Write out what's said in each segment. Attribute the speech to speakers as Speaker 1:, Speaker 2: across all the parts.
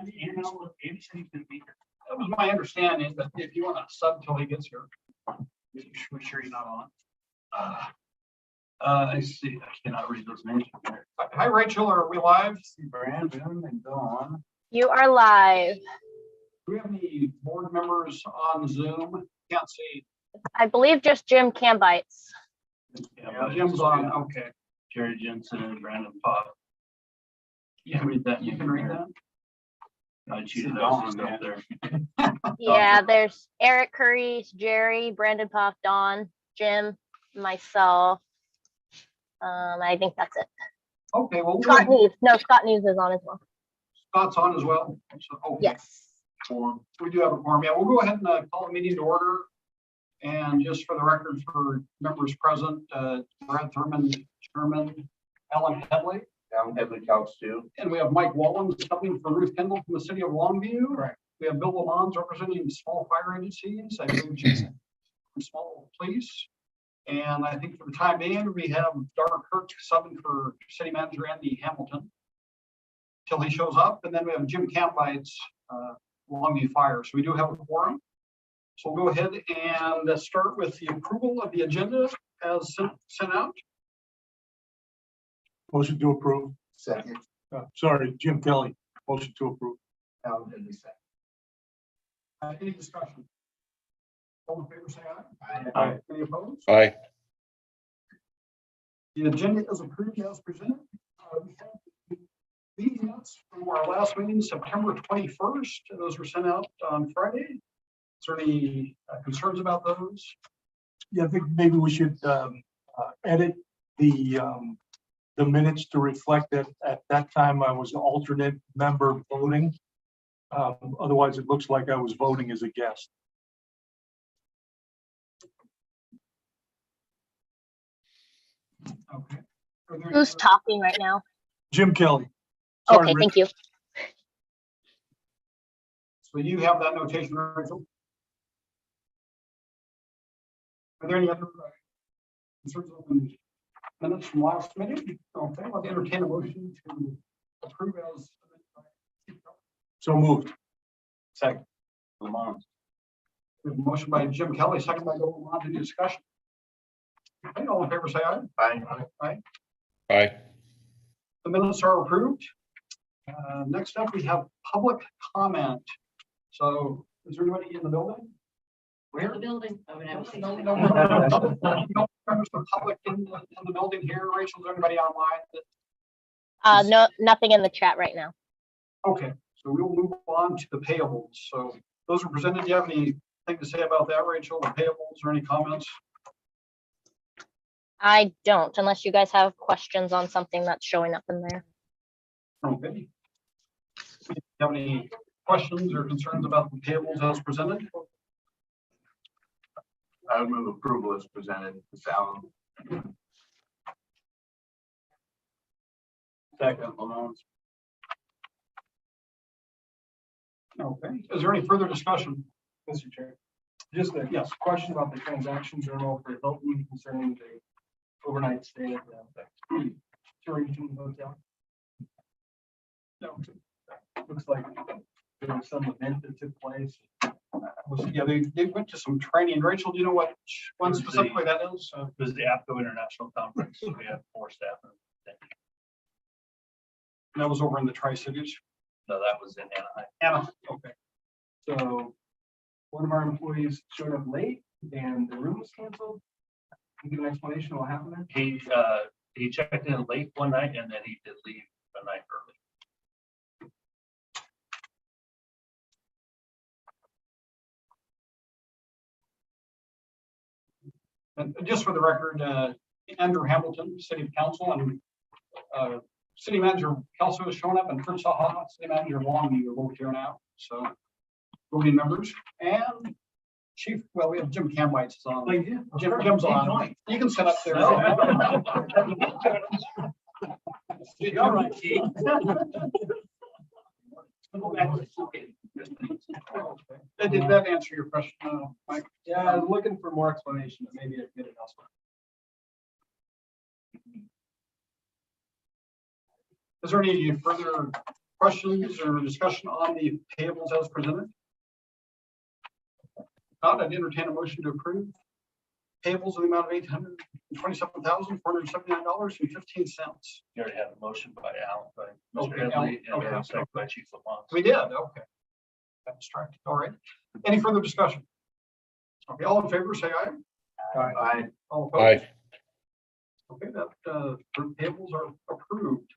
Speaker 1: Andy said he's gonna be here. That was my understanding, but if you want to sub till he gets here, we're sure he's not on. I see, I cannot read those names. Hi, Rachel, are we live? Brandon and Dawn.
Speaker 2: You are live.
Speaker 1: Do we have any board members on Zoom? Can't see.
Speaker 2: I believe just Jim Cambites.
Speaker 1: Yeah, Jim's on, okay.
Speaker 3: Jerry Jensen and Brandon Pop.
Speaker 1: You can read that. You can read that?
Speaker 3: I cheated those up there.
Speaker 2: Yeah, there's Eric Curry, Jerry, Brandon Puff, Don, Jim, myself. I think that's it.
Speaker 1: Okay, well,
Speaker 2: Scott Neves. No, Scott Neves is on as well.
Speaker 1: Scott's on as well. So, okay.
Speaker 2: Yes.
Speaker 1: Quorum. We do have a quorum. Yeah, we'll go ahead and call the meeting to order. And just for the record, for members present, Brad Thurman, Chairman, Ellen Headley.
Speaker 3: Alan Headley counts too.
Speaker 1: And we have Mike Wallen coming from Ruth Kendall from the city of Longview.
Speaker 3: Correct.
Speaker 1: We have Bill Lamons representing small fire agencies. I believe Jason from small police. And I think for the time being, we have Dara Kirk subbing for city manager Andy Hamilton till he shows up. And then we have Jim Cambites, Longview Fire. So we do have a quorum. So we'll go ahead and start with the approval of the agenda as sent out.
Speaker 4: Motion to approve.
Speaker 3: Second.
Speaker 4: Sorry, Jim Kelly. Motion to approve.
Speaker 3: Alan Headley second.
Speaker 1: Any discussion? All in favor, say aye.
Speaker 4: Aye.
Speaker 1: Any opposed?
Speaker 5: Aye.
Speaker 1: The agenda is approved as presented. We have the meeting minutes from our last meeting, September 21st. Those were sent out on Friday. Is there any concerns about those?
Speaker 4: Yeah, I think maybe we should edit the minutes to reflect that at that time I was an alternate member voting. Otherwise, it looks like I was voting as a guest.
Speaker 1: Okay. Are there any
Speaker 2: Who's
Speaker 1: other-
Speaker 2: talking right now?
Speaker 4: Jim Kelly. Sorry,
Speaker 2: Okay,
Speaker 4: Rick.
Speaker 2: thank you.
Speaker 1: So you have that notation, Rachel? Are there any other concerns on the minutes from last meeting? Okay, I'll entertain a motion to approve as.
Speaker 4: So moved.
Speaker 3: Second. Lamont.
Speaker 1: We have a motion by Jim Kelly, second by Bill Lamont. Any discussion? Okay, all in favor, say aye.
Speaker 3: Aye.
Speaker 1: Aye.
Speaker 5: Aye.
Speaker 1: The minutes are approved. Next up, we have public comment. So is there anybody in the building? Where?
Speaker 6: The building. I would have.
Speaker 1: No members of the public in the building here. Rachel, is there anybody online?
Speaker 2: No, nothing in the chat right now.
Speaker 1: Okay, so we'll move on to the payables. So those are presented. Do you have anything to say about that, Rachel? The payables or any comments?
Speaker 2: I don't, unless you guys have questions on something that's showing up in there.
Speaker 1: Okay. Do you have any questions or concerns about the payables as presented?
Speaker 3: I would move approval as presented. Alan. Second. Lamont.
Speaker 1: Okay, is there any further discussion?
Speaker 7: Mr. Chair, just a
Speaker 1: Yes.
Speaker 7: question about the transaction journal for Hilton concerning the overnight stay at the Torrington Hotel.
Speaker 1: No.
Speaker 7: Looks like there was some event that took place.
Speaker 1: Yeah, they went to some training. Rachel, do you know what one specifically that is?
Speaker 3: It was the APCO International Conference. We had 4 staff.
Speaker 1: That was over in the Tri-Cities.
Speaker 3: No, that was in Anaheim.
Speaker 1: Anna, okay.
Speaker 7: So one of our employees showed up late and the room was canceled. Can you give an explanation of what happened there?
Speaker 3: He checked in late one night and then he did leave the night early.
Speaker 1: And just for the record, Andrew Hamilton, City Council, and City Manager Kelso has shown up, and Kurt Saha, City Manager Longview are both here now. So voting members and Chief. Well, we have Jim Cambites on. Jim's on. You can sit up there.
Speaker 3: All right, Chief.
Speaker 1: Did that answer your question, Mike?
Speaker 7: Yeah, I was looking for more explanation, but maybe I could get it elsewhere.
Speaker 1: Is there any further questions or discussion on the payables as presented? Not, I'd entertain a motion to approve payables in the amount of $827,479.15.
Speaker 3: You already have a motion by Al, by
Speaker 1: Okay,
Speaker 3: Mr.
Speaker 1: Al,
Speaker 3: Edley, and then
Speaker 1: okay.
Speaker 3: a second by Chief Lamont.
Speaker 1: We did, okay. Got distracted, all right. Any further discussion? Okay, all in favor, say aye.
Speaker 7: Aye.
Speaker 1: All opposed? Okay, that, payables are approved.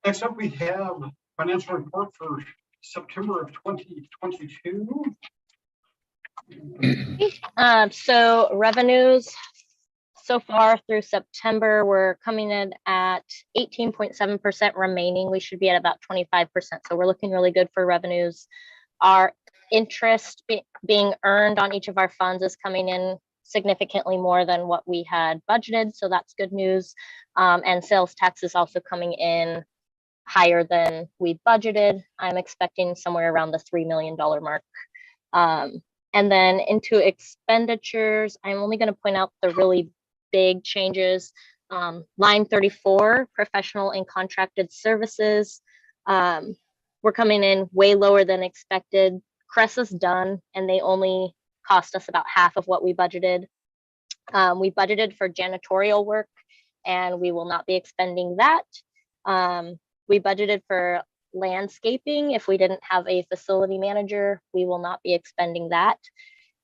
Speaker 1: Next up, we have financial report for September of 2022.
Speaker 2: So revenues so far through September, we're coming in at 18.7% remaining. We should be at about 25%. So we're looking really good for revenues. Our interest being earned on each of our funds is coming in significantly more than what we had budgeted. So that's good news. And sales tax is also coming in higher than we budgeted. I'm expecting somewhere around the $3 million mark. And then into expenditures, I'm only going to point out the really big changes. Line 34, professional and contracted services. We're coming in way lower than expected. Cress is done, and they only cost us about half of what we budgeted. We budgeted for janitorial work, and we will not be expending that. We budgeted for landscaping. If we didn't have a facility manager, we will not be expending that.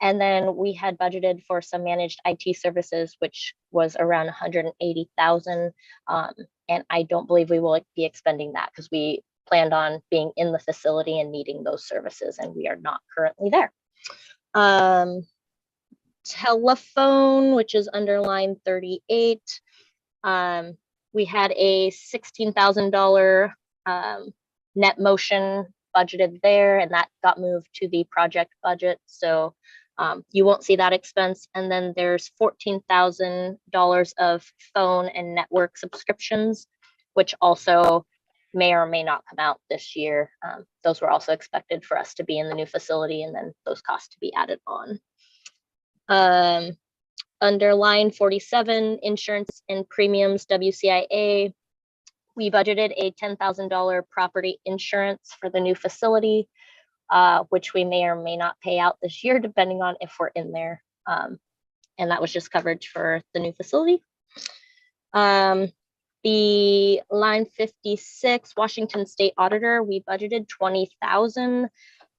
Speaker 2: And then we had budgeted for some managed IT services, which was around 180,000. And I don't believe we will be expending that because we planned on being in the facility and needing those services, and we are not currently there. Telephone, which is under line 38. We had a $16,000 net motion budgeted there, and that got moved to the project budget. So you won't see that expense. And then there's $14,000 of phone and network subscriptions, which also may or may not come out this year. Those were also expected for us to be in the new facility, and then those costs to be added on. Under line 47, insurance and premiums, WCIA, we budgeted a $10,000 property insurance for the new facility, which we may or may not pay out this year, depending on if we're in there. And that was just coverage for the new facility. The line 56, Washington State Auditor, we budgeted $20,000.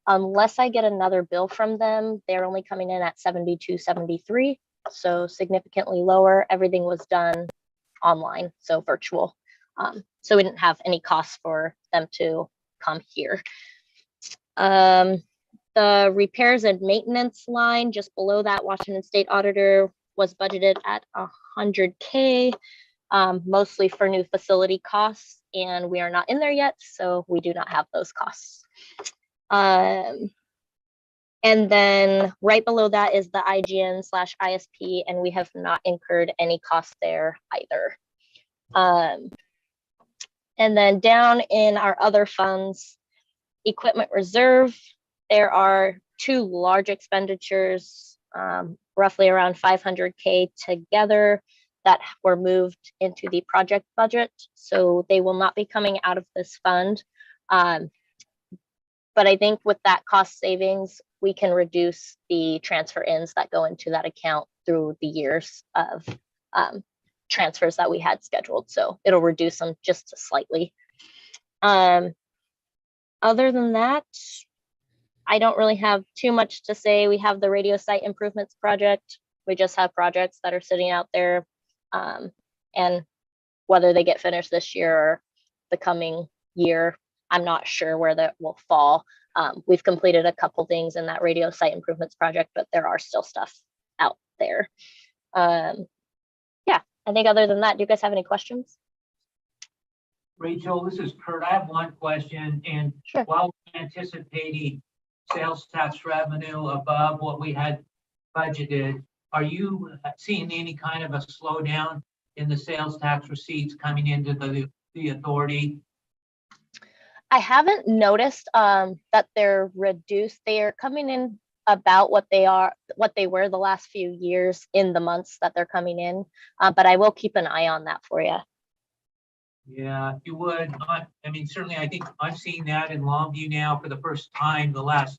Speaker 2: Unless I get another bill from them, they're only coming in at $72.73, so significantly lower. Everything was done online, so virtual. So we didn't have any costs for them to come here. The repairs and maintenance line just below that, Washington State Auditor, was budgeted at $100K, mostly for new facility costs, and we are not in there yet, so we do not have those costs. And then right below that is the IGN/ISP, and we have not incurred any costs there either. And then down in our other funds, equipment reserve, there are two large expenditures, roughly around $500K together, that were moved into the project budget. So they will not be coming out of this fund. But I think with that cost savings, we can reduce the transfer ins that go into that account through the years of transfers that we had scheduled. So it'll reduce them just slightly. Other than that, I don't really have too much to say. We have the radio site improvements project. We just have projects that are sitting out there. And whether they get finished this year or the coming year, I'm not sure where that will fall. We've completed a couple things in that radio site improvements project, but there are still stuff out there. Yeah, I think other than that, do you guys have any questions?
Speaker 5: Rachel, this is Kurt. I have one question, and
Speaker 2: Sure.
Speaker 5: while we're anticipating sales tax revenue above what we had budgeted, are you seeing any kind of a slowdown in the sales tax receipts coming into the authority?
Speaker 2: I haven't noticed that they're reduced. They are coming in about what they were the last few years in the months that they're coming in. But I will keep an eye on that for you.
Speaker 5: Yeah, if you would, I mean, certainly, I think I'm seeing that in Longview now for the first time, the last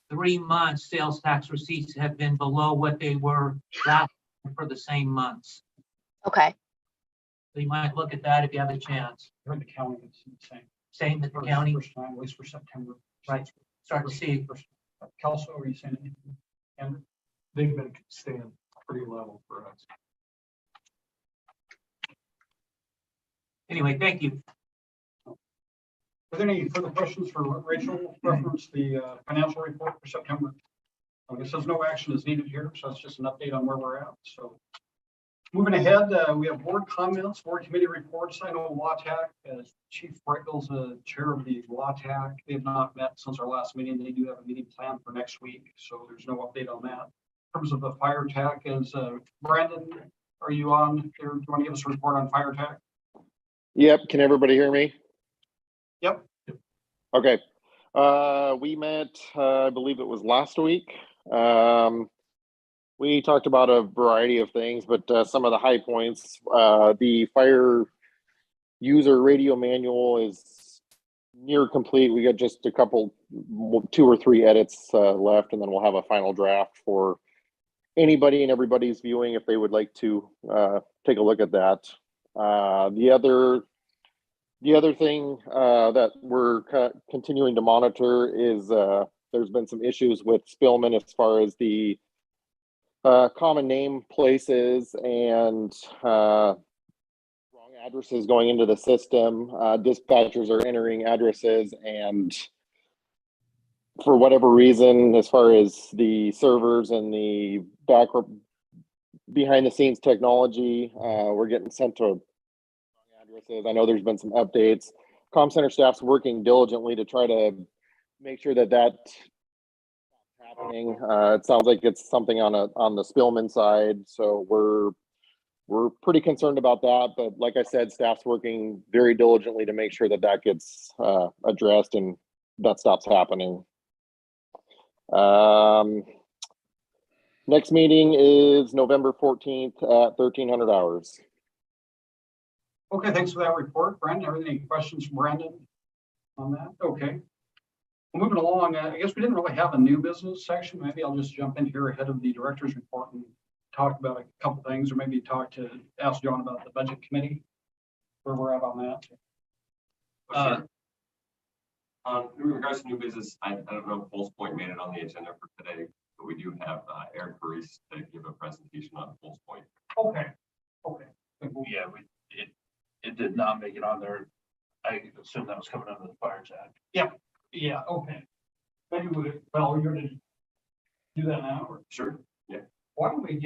Speaker 5: 3 months, sales tax receipts have been below what they were last year for the same months.
Speaker 2: Okay,
Speaker 5: So you might look at that if you have a chance.
Speaker 1: I heard the county is the same.
Speaker 5: Same with the
Speaker 1: First-
Speaker 5: county,
Speaker 1: First time, at least for September.
Speaker 5: Right. Start to see.
Speaker 1: Kelso, are you saying anything? And
Speaker 4: They've been staying pretty level for us.
Speaker 5: Anyway, thank you.
Speaker 1: are there any further questions for Rachel? Reference the financial report for September. It says no action is needed here, so it's just an update on where we're at. So moving ahead, we have board comments, board committee reports. I know WATAC, Chief Brightville's the chair of the WATAC. They have not met since our last meeting. They do have a meeting planned for next week, so there's no update on that. In terms of the fire TAC, is Brandon, are you on there? Do you want to give us a report on fire TAC?
Speaker 6: Yep, can everybody hear me?
Speaker 1: Yep.
Speaker 6: Okay, we met, I believe it was last week. We talked about a variety of things, but some of the high points, the fire user radio manual is near complete. We got just a couple, 2 or 3 edits left, and then we'll have a final draft for anybody and everybody's viewing if they would like to take a look at that. The other thing that we're continuing to monitor is there's been some issues with Spillman as far as the common name places and wrong addresses going into the system. Dispatchers are entering addresses, and for whatever reason, as far as the servers and the behind the scenes technology, we're getting sent to wrong addresses. I know there's been some updates. Comm center staff's working diligently to try to make sure that that's happening. It sounds like it's something on the Spillman side, so we're pretty concerned about that. But like I said, staff's working very diligently to make sure that that gets addressed and that stops happening. Next meeting is November 14th at 1300 hours.
Speaker 1: Okay, thanks for that report, Brandon. Any questions from Brandon on that? Okay. Moving along, I guess we didn't really have a new business section. Maybe I'll just jump in here ahead of the director's report and talk about a couple things, or maybe ask John about the budget committee, where we're at on that.
Speaker 8: In regards to new business, I don't know if Pulse Point made it on the agenda for today, but we do have Eric Paris to give a presentation on Pulse Point.
Speaker 1: Okay.
Speaker 3: Yeah, it did not make it on there. I assume that was coming under the fire tax.
Speaker 1: Yeah, okay. Maybe you're gonna do that now, or?
Speaker 8: Sure. Yeah.
Speaker 1: Why don't we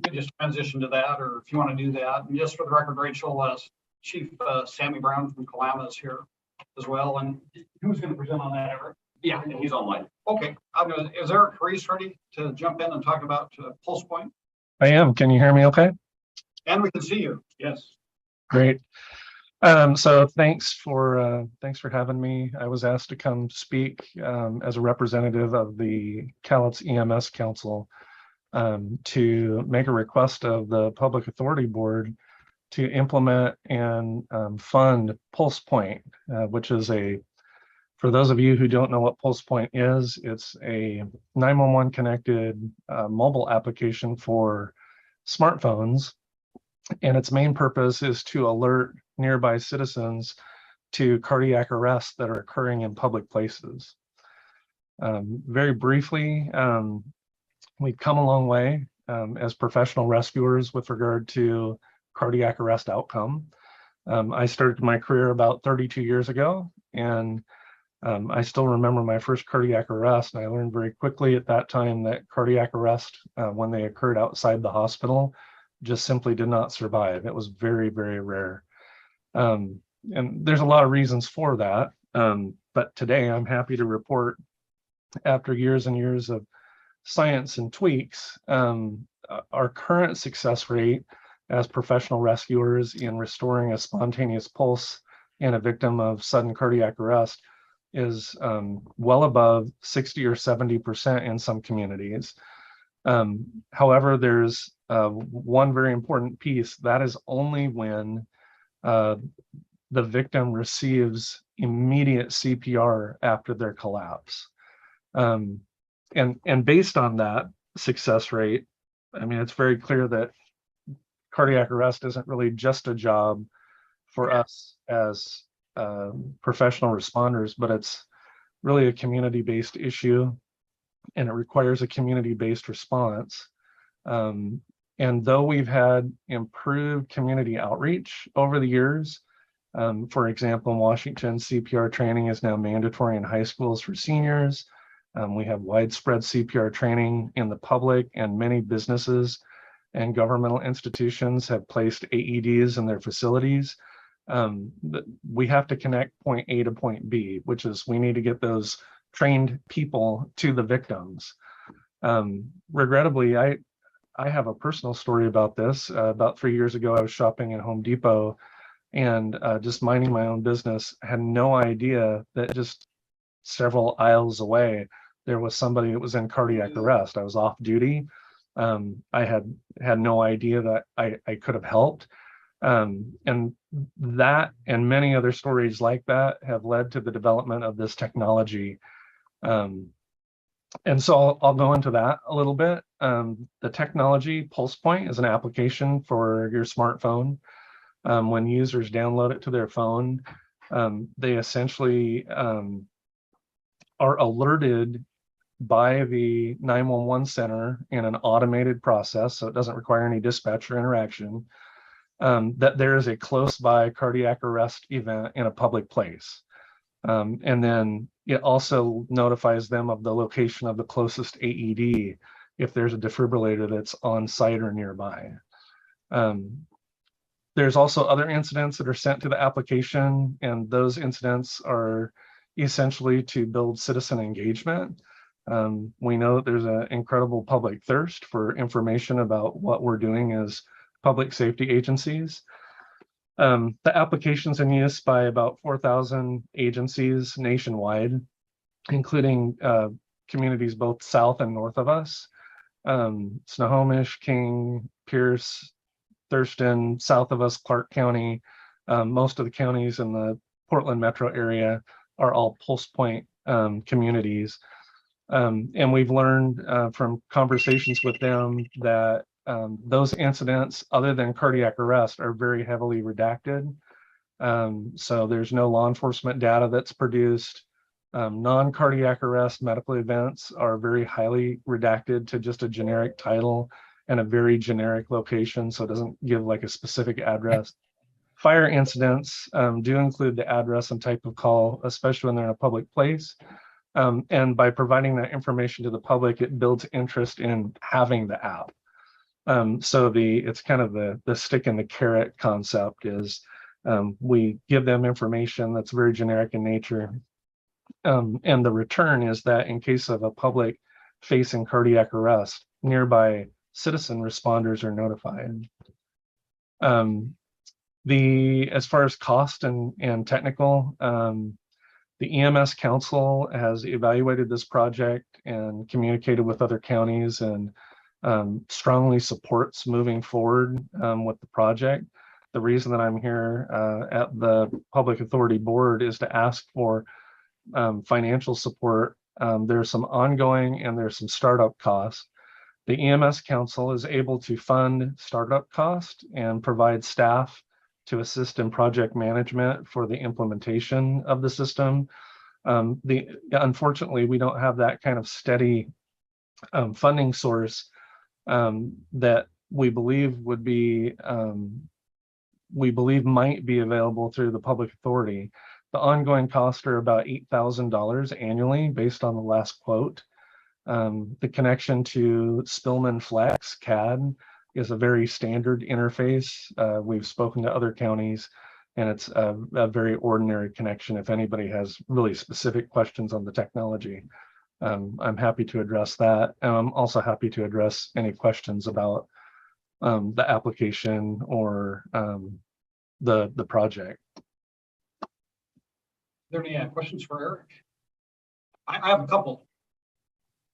Speaker 1: could just transition to that, or if you want to do that. And just for the record, Rachel, Chief Sammy Brown from Kalama is here as well. And who's going to present on that, Eric? Yeah.
Speaker 8: And he's online.
Speaker 1: Okay. Is Eric Paris ready to jump in and talk about Pulse Point?
Speaker 9: I am. Can you hear me okay?
Speaker 1: And we can see you. Yes.
Speaker 9: Great. So thanks for having me. I was asked to come speak as a representative of the Cowlitz EMS Council to make a request of the Public Authority Board to implement and fund Pulse Point, which is for those of you who don't know what Pulse Point is, it's a 911 connected mobile application for smartphones. And its main purpose is to alert nearby citizens to cardiac arrests that are occurring in public places. Very briefly, we've come a long way as professional rescuers with regard to cardiac arrest outcome. I started my career about 32 years ago, and I still remember my first cardiac arrest, and I learned very quickly at that time that cardiac arrest, when they occurred outside the hospital, just simply did not survive. It was very, very rare. And there's a lot of reasons for that. But today I'm happy to report, after years and years of science and tweaks, our current success rate as professional rescuers in restoring a spontaneous pulse in a victim of sudden cardiac arrest is well above 60 or 70% in some communities. However, there's one very important piece. That is only when the victim receives immediate CPR after their collapse. And based on that success rate, I mean, it's very clear that cardiac arrest isn't really just a job for us as professional responders, but it's really a community-based issue, and it requires a community-based response. And though we've had improved community outreach over the years, for example, in Washington, CPR training is now mandatory in high schools for seniors. We have widespread CPR training in the public, and many businesses and governmental institutions have placed AEDs in their facilities. We have to connect point A to point B, which is we need to get those trained people to the victims. Regrettably, I have a personal story about this. About 3 years ago, I was shopping at Home Depot and just minding my own business, had no idea that just several aisles away, there was somebody that was in cardiac arrest. I was off duty. I had no idea that I could have helped. And that and many other stories like that have led to the development of this technology. And so I'll go into that a little bit. The technology, PulsePoint, is an application for your smartphone. When users download it to their phone, they essentially are alerted by the 911 center in an automated process, so it doesn't require any dispatcher interaction, that there is a close by cardiac arrest event in a public place. And then it also notifies them of the location of the closest AED if there's a defibrillator that's on site or nearby. There's also other incidents that are sent to the application, and those incidents are essentially to build citizen engagement. We know that there's an incredible public thirst for information about what we're doing as public safety agencies. The application's in use by about 4,000 agencies nationwide, including communities both south and north of us. Snohomish, King, Pierce, Thurston, south of us, Clark County. Most of the counties in the Portland metro area are all PulsePoint communities. And we've learned from conversations with them that those incidents, other than cardiac arrest, are very heavily redacted. So there's no law enforcement data that's produced. Non-cardiac arrest medical events are very highly redacted to just a generic title and a very generic location, so it doesn't give like a specific address. Fire incidents do include the address and type of call, especially when they're in a public place. And by providing that information to the public, it builds interest in having the app. So it's kind of the stick and the carrot concept is we give them information that's very generic in nature. And the return is that in case of a public facing cardiac arrest, nearby citizen responders are notified. As far as cost and technical, the EMS Council has evaluated this project and communicated with other counties and strongly supports moving forward with the project. The reason that I'm here at the Public Authority Board is to ask for financial support. There's some ongoing and there's some startup costs. The EMS Council is able to fund startup costs and provide staff to assist in project management for the implementation of the system. Unfortunately, we don't have that kind of steady funding source that we believe might be available through the public authority. The ongoing costs are about $8,000 annually based on the last quote. The connection to Spillman Flex CAD is a very standard interface. We've spoken to other counties and it's a very ordinary connection. If anybody has really specific questions on the technology, I'm happy to address that. And I'm also happy to address any questions about the application or the project.
Speaker 1: Are there any questions for Eric? I have a couple.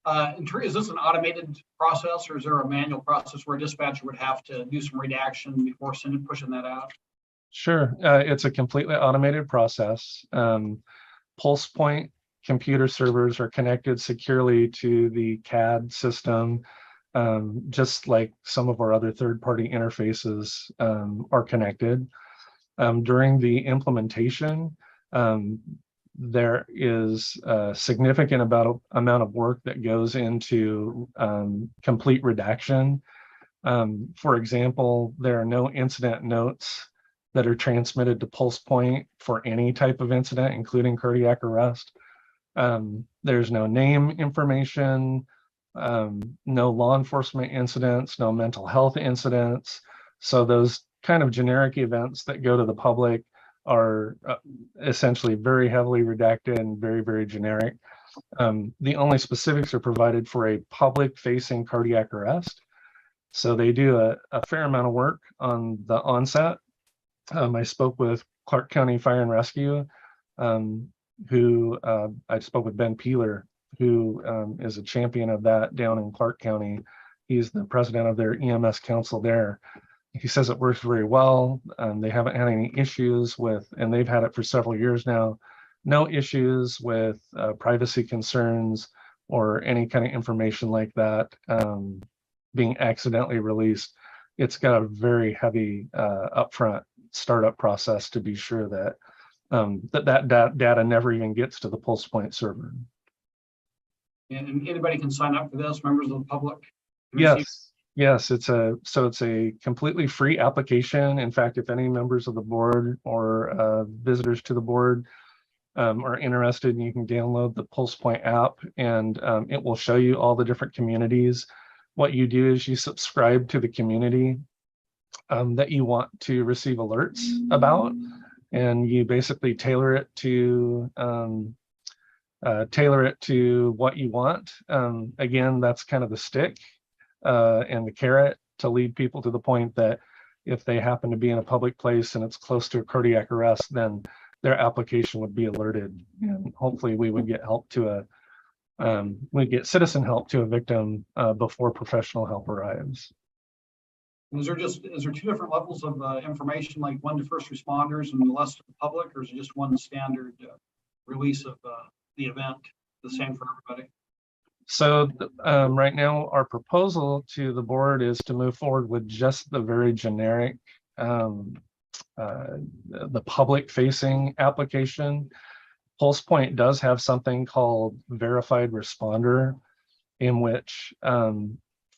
Speaker 1: Is this an automated process or is there a manual process where a dispatcher would have to do some redaction before pushing that out?
Speaker 9: Sure. It's a completely automated process. Pulse Point computer servers are connected securely to the CAD system, just like some of our other third-party interfaces are connected. During the implementation, there is a significant amount of work that goes into complete redaction. For example, there are no incident notes that are transmitted to Pulse Point for any type of incident, including cardiac arrest. There's no name information, no law enforcement incidents, no mental health incidents. So those kind of generic events that go to the public are essentially very heavily redacted and very, very generic. The only specifics are provided for a public-facing cardiac arrest. So they do a fair amount of work on the onset. I spoke with Clark County Fire and Rescue, who I spoke with Ben Peeler, who is a champion of that down in Clark County. He's the president of their EMS council there. He says it works very well. They haven't had any issues with, and they've had it for several years now, no issues with privacy concerns or any kind of information like that being accidentally released. It's got a very heavy upfront startup process to be sure that that data never even gets to the Pulse Point server.
Speaker 1: And anybody can sign up for this, members of the public? can receive-
Speaker 9: Yes, it's a completely free application. In fact, if any members of the board or visitors to the board are interested, you can download the Pulse Point app, and it will show you all the different communities. What you do is you subscribe to the community that you want to receive alerts about, and you basically tailor it to what you want. Again, that's kind of the stick and the carrot to lead people to the point that if they happen to be in a public place and it's close to a cardiac arrest, then their application would be alerted, and hopefully we would get help to we get citizen help to a victim before professional help arrives.
Speaker 1: Is there two different levels of information, like one to first responders and the rest to the public, or is it just one standard release of the event, the same for everybody?
Speaker 9: So right now, our proposal to the board is to move forward with just the very generic, the public-facing application. Pulse Point does have something called Verified Responder, in which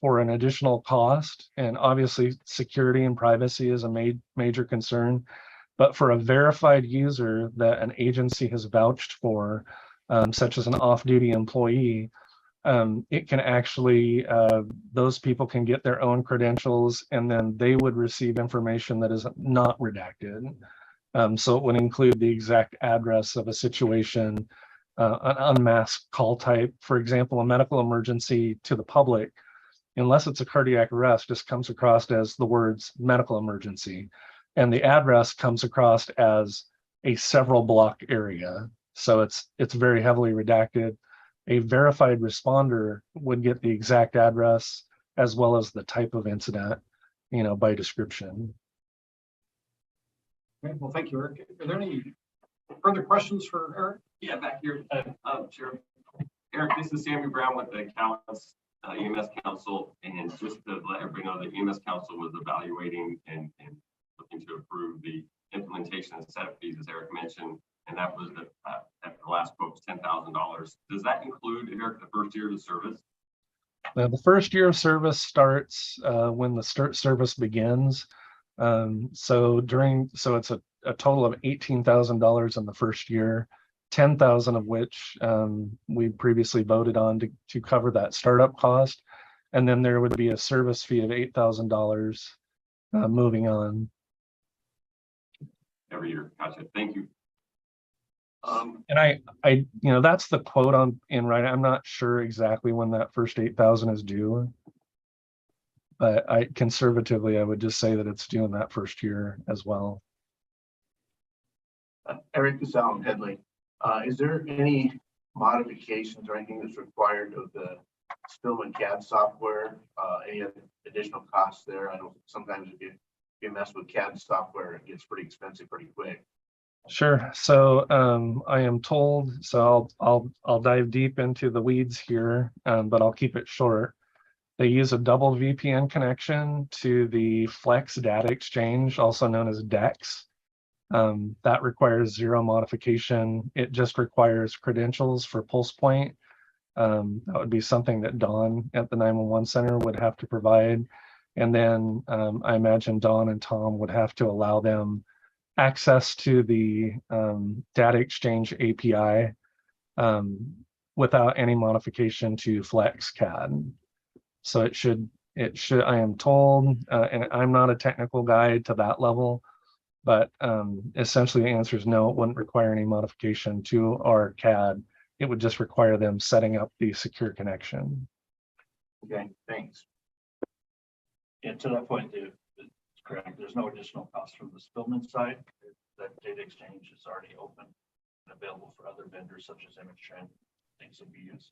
Speaker 9: for an additional cost, and obviously security and privacy is a major concern, but for a verified user that an agency has vouched for, such as an off-duty employee, it can actually, those people can get their own credentials, and then they would receive information that is not redacted. So it would include the exact address of a situation, an unmasked call type, for example, a medical emergency to the public, unless it's a cardiac arrest, just comes across as the words medical emergency, and the address comes across as a several block area. So it's very heavily redacted. A verified responder would get the exact address as well as the type of incident, by description.
Speaker 1: Okay, well, thank you, Eric. Are there any further questions for Eric?
Speaker 8: Yeah, back here, Chair. Eric, this is Sammy Brown with the Calais EMS Council, and just to let everybody know, the EMS Council was evaluating and looking to approve the implementation and setup fees, as Eric mentioned, and that was at the last quote was $10,000. Does that include, Eric, the first year of service?
Speaker 9: Now, the first year of service starts when the service begins. So it's a total of $18,000 in the first year, 10,000 of which we previously voted on to cover that startup cost, and then there would be a service fee of $8,000 moving on.
Speaker 8: Every year, gotcha. Thank you.
Speaker 9: And I that's the quote in right. I'm not sure exactly when that first 8,000 is due, but conservatively I would just say that it's due in that first year as well.
Speaker 10: Eric, this is Alan Headley. Is there any modifications or anything that's required of the Spillman CAD software? Any additional costs there? I know sometimes if you you mess with CAD software, it gets pretty expensive pretty quick.
Speaker 9: Sure. So I am told, so I'll dive deep into the weeds here, but I'll keep it short. They use a double VPN connection to the Flex Data Exchange, also known as DEX. That requires zero modification. It just requires credentials for PulsePoint. That would be something that Dawn at the 911 center would have to provide. And then I imagine Dawn and Tom would have to allow them access to the data exchange API without any modification to FlexCAD. So it should, I am told, and I'm not a technical guy to that level, but essentially the answer is no, it wouldn't require any modification to our CAD. It would just require them setting up the secure connection.
Speaker 10: Okay, thanks.
Speaker 3: And to that point, it's correct. There's no additional cost from the Spillman side. That data exchange is already open and available for other vendors such as ImageTrend, things that we use.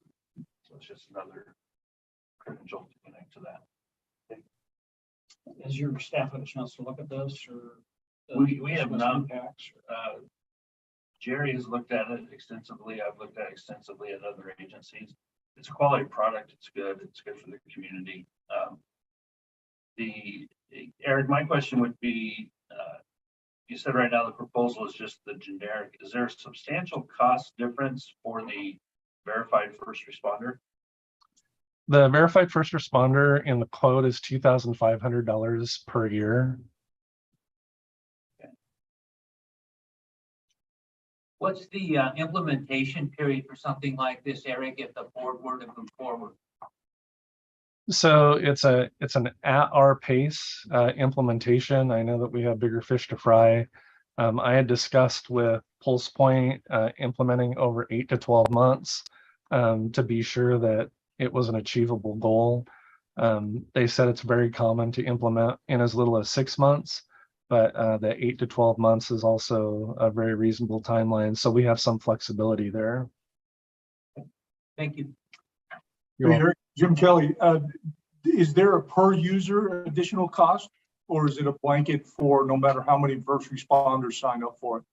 Speaker 3: So it's just another credential to connect to that.
Speaker 1: Has your staff had a chance to look at this or?
Speaker 3: We have
Speaker 1: discuss
Speaker 3: not.
Speaker 1: impacts?
Speaker 3: Jerry has looked at it extensively. I've looked at it extensively at other agencies. It's a quality product. It's good. It's good for the community. Eric, my question would be, you said right now the proposal is just the generic. Is there a substantial cost difference for the verified first responder?
Speaker 9: The verified first responder in the quote is $2,500 per year.
Speaker 5: What's the implementation period for something like this, Eric, if the board were to move forward?
Speaker 9: So it's an at our pace implementation. I know that we have bigger fish to fry. I had discussed with PulsePoint implementing over 8 to 12 months to be sure that it was an achievable goal. They said it's very common to implement in as little as 6 months, but the 8 to 12 months is also a very reasonable timeline. So we have some flexibility there.
Speaker 5: Thank you.
Speaker 9: You're welcome.
Speaker 4: Eric, Jim Kelly, is there a per user additional cost, or is it a blanket for no matter how many first responders sign up for it?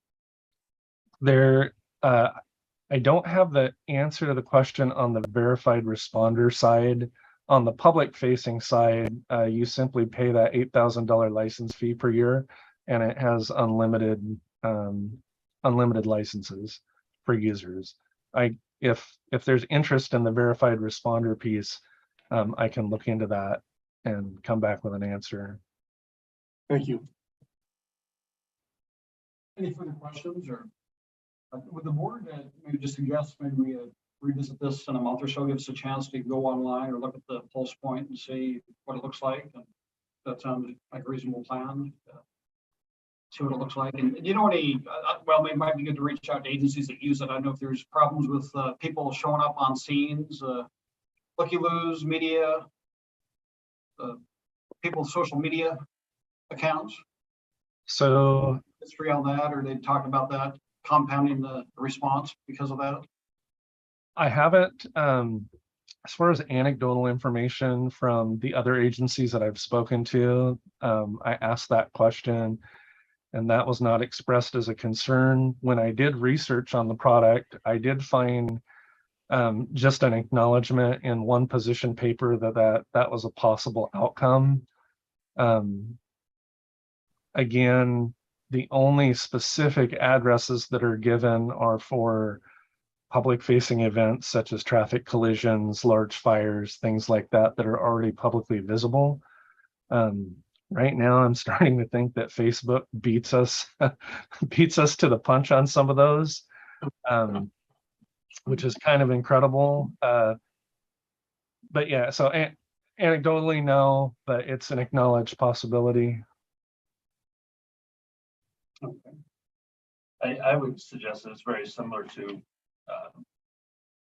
Speaker 9: There, I don't have the answer to the question on the verified responder side. On the public facing side, you simply pay that $8,000 license fee per year, and it has unlimited licenses for users. If there's interest in the verified responder piece, I can look into that and come back with an answer.
Speaker 4: Thank you.
Speaker 1: Any further questions or would the board maybe just suggest maybe we revisit this in a month or so, give us a chance to go online or look at the PulsePoint and see what it looks like. And that sounds like a reasonable plan. See what it looks like. And you know any, well, it might be good to reach out to agencies that use it. I don't know if there's problems with people showing up on scenes, looky-loos, media, people's social media accounts.
Speaker 9: So
Speaker 1: History on that, or they talk about that compounding the response because of that.
Speaker 9: I haven't, as far as anecdotal information from the other agencies that I've spoken to, I asked that question and that was not expressed as a concern. When I did research on the product, I did find just an acknowledgement in one position paper that was a possible outcome. Again, the only specific addresses that are given are for public facing events such as traffic collisions, large fires, things like that that are already publicly visible. Right now, I'm starting to think that Facebook beats us to the punch on some of those, which is kind of incredible. But yeah, so anecdotally, no, but it's an acknowledged possibility.
Speaker 1: Okay.
Speaker 3: I would suggest that it's very similar to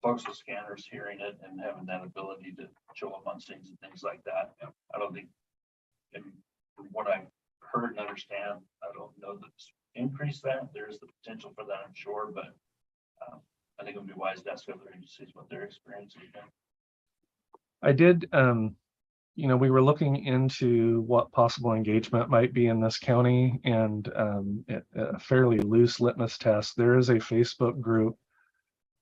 Speaker 3: folks with scanners hearing it and having that ability to show up on scenes and things like that. I don't think, and from what I've heard and understand, I don't know that's increased that. There's the potential for that, I'm sure, but I think it would be wise to ask other agencies what their experience has been.
Speaker 9: I did we were looking into what possible engagement might be in this county, and a fairly loose litmus test. There is a Facebook group.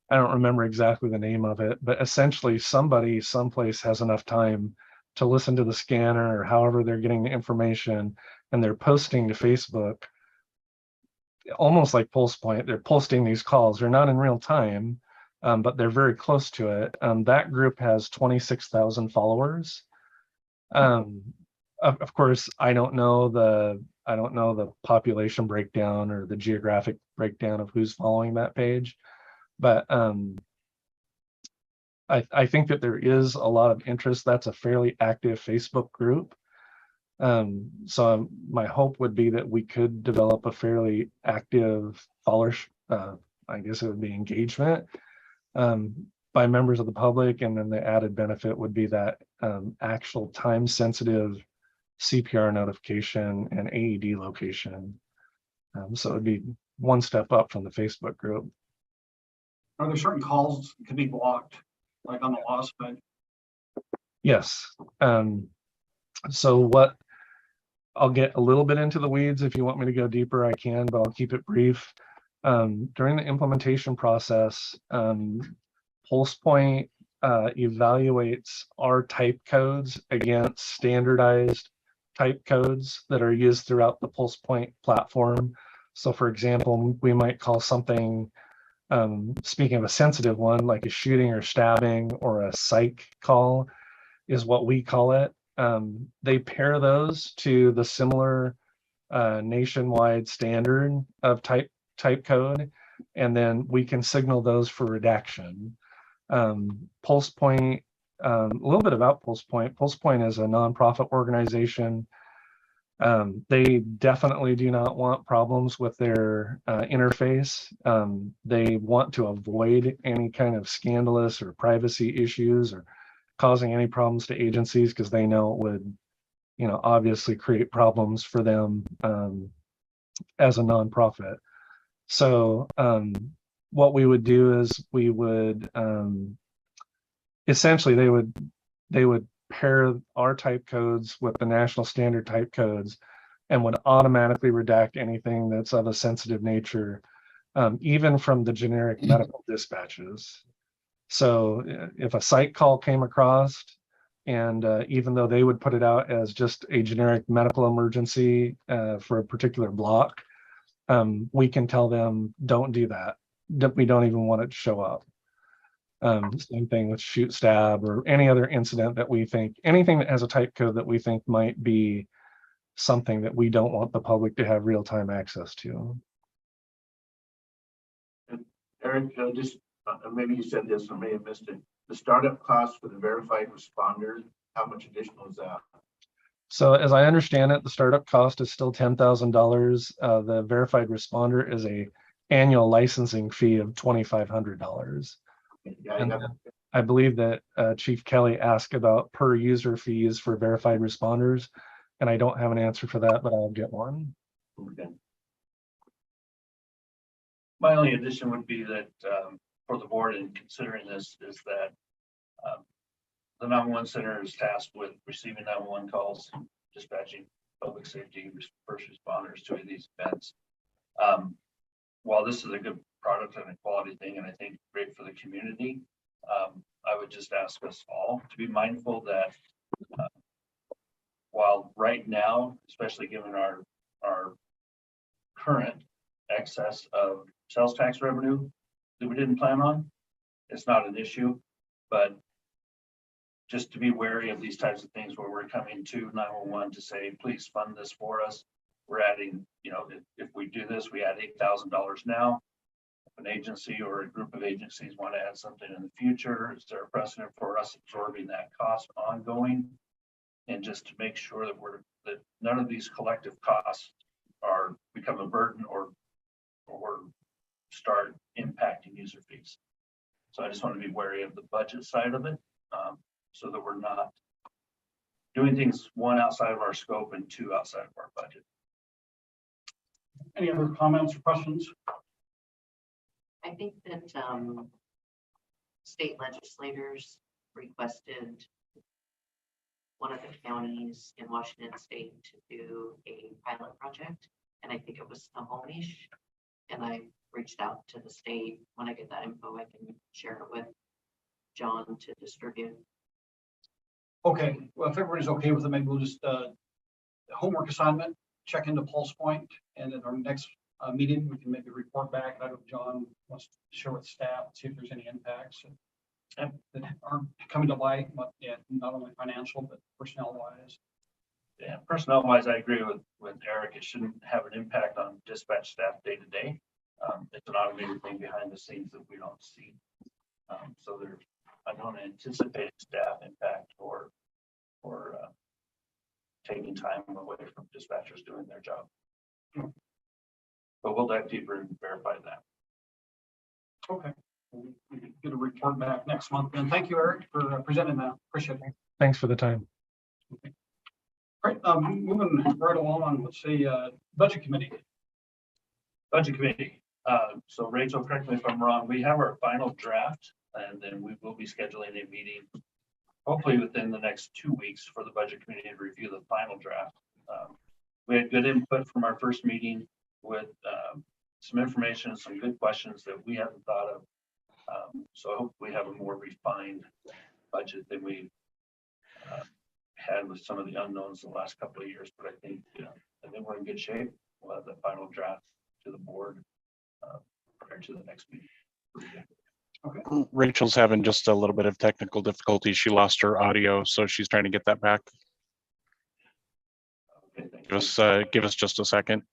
Speaker 9: I don't remember exactly the name of it, but essentially somebody someplace has enough time to listen to the scanner or however they're getting the information, and they're posting to Facebook, almost like Pulse Point. They're posting these calls. They're not in real time, but they're very close to it. That group has 26,000 followers. Of course, I don't know the population breakdown or the geographic breakdown of who's following that page, but I think that there is a lot of interest. That's a fairly active Facebook group. So my hope would be that we could develop a fairly active followership, I guess it would be engagement, by members of the public. And then the added benefit would be that actual time sensitive CPR notification and AED location. So it would be one step up from the Facebook group.
Speaker 1: Are there certain calls that can be blocked, like on the loss side?
Speaker 9: Yes. So what, I'll get a little bit into the weeds. If you want me to go deeper, I can, but I'll keep it brief. During the implementation process, PulsePoint evaluates our type codes against standardized type codes that are used throughout the PulsePoint platform. So for example, we might call something, speaking of a sensitive one, like a shooting or stabbing or a psych call is what we call it. They pair those to the similar nationwide standard of type code, and then we can signal those for redaction. PulsePoint, a little bit about PulsePoint. PulsePoint is a nonprofit organization. They definitely do not want problems with their interface. They want to avoid any kind of scandalous or privacy issues or causing any problems to agencies, because they know it would, obviously create problems for them as a nonprofit. So what we would do is we would essentially they would pair our type codes with the national standard type codes and would automatically redact anything that's of a sensitive nature, even from the generic medical dispatches. So if a psych call came across, and even though they would put it out as just a generic medical emergency for a particular block, we can tell them, don't do that. We don't even want it to show up. Same thing with shoot, stab, or any other incident that we think, anything that has a type code that we think might be something that we don't want the public to have real-time access to.
Speaker 10: Eric, just maybe you said this or may have missed it. The startup cost for the verified responders, how much additional is that?
Speaker 9: So as I understand it, the startup cost is still $10,000. The verified responder is a annual licensing fee of $2,500.
Speaker 10: Yeah,
Speaker 9: And I believe that Chief Kelly asked about per user fees for verified responders, and I don't have an answer for that, but I'll get one.
Speaker 10: okay.
Speaker 3: My only addition would be that for the board in considering this is that the 911 center is tasked with receiving 911 calls, dispatching public safety first responders to these events. While this is a good product and a quality thing, and I think great for the community, I would just ask us all to be mindful that while right now, especially given our current excess of sales tax revenue that we didn't plan on, it's not an issue, but just to be wary of these types of things where we're coming to 911 to say, please fund this for us. We're adding, if we do this, we add $8,000 now. If an agency or a group of agencies want to add something in the future, is there a precedent for us absorbing that cost ongoing? And just to make sure that none of these collective costs become a burden or start impacting user fees. So I just want to be wary of the budget side of it, so that we're not doing things, one, outside of our scope, and two, outside of our budget.
Speaker 1: Any other comments or questions?
Speaker 11: I think that state legislators requested one of the counties in Washington State to do a pilot project. And I think it was Snohomish. And I reached out to the state. When I get that info, I can share it with John to distribute.
Speaker 1: Okay, well, if everybody's okay with it, maybe we'll just, homework assignment, check into Pulse Point, and at our next meeting, we can maybe report back. I don't know if John wants to share with staff, see if there's any impacts that aren't coming to light, but yeah, not only financial, but personnel wise.
Speaker 3: Yeah, personnel wise, I agree with Eric. It shouldn't have an impact on dispatch staff day to day. It's an automated thing behind the scenes that we don't see. So I don't anticipate staff impact or taking time away from dispatchers doing their job. But we'll dive deeper and verify that.
Speaker 1: Okay. We can get a report back next month. And thank you, Eric, for presenting that. Appreciate it.
Speaker 9: Thanks for the time.
Speaker 1: Right, moving right along, let's see, budget committee.
Speaker 3: Budget committee. So Rachel, correct me if I'm wrong, we have our final draft and then we will be scheduling a meeting hopefully within the next 2 weeks for the budget committee to review the final draft. We had good input from our first meeting with some information, some good questions that we hadn't thought of. So I hope we have a more refined budget than we had with some of the unknowns the last couple of years. But I think we're in good shape. We'll have the final draft to the board prior to the next meeting.
Speaker 12: Rachel's having just a little bit of technical difficulty. She lost her audio, so she's trying to get that back.
Speaker 3: Okay, thank you.
Speaker 12: Give us just a second.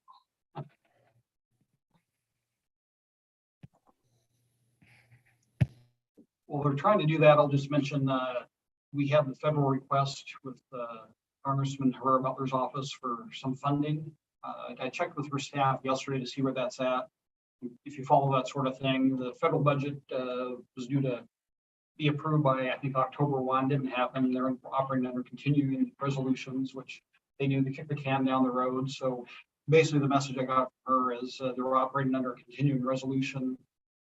Speaker 1: While we're trying to do that, I'll just mention, we have the federal request with Congressman Herrera Butler's office for some funding. I checked with her staff yesterday to see where that's at. If you follow that sort of thing, the federal budget was due to be approved by, I think, October 1, didn't happen. They're operating under continuing resolutions, which they knew to kick the can down the road. So basically the message I got from her is they're operating under a continuing resolution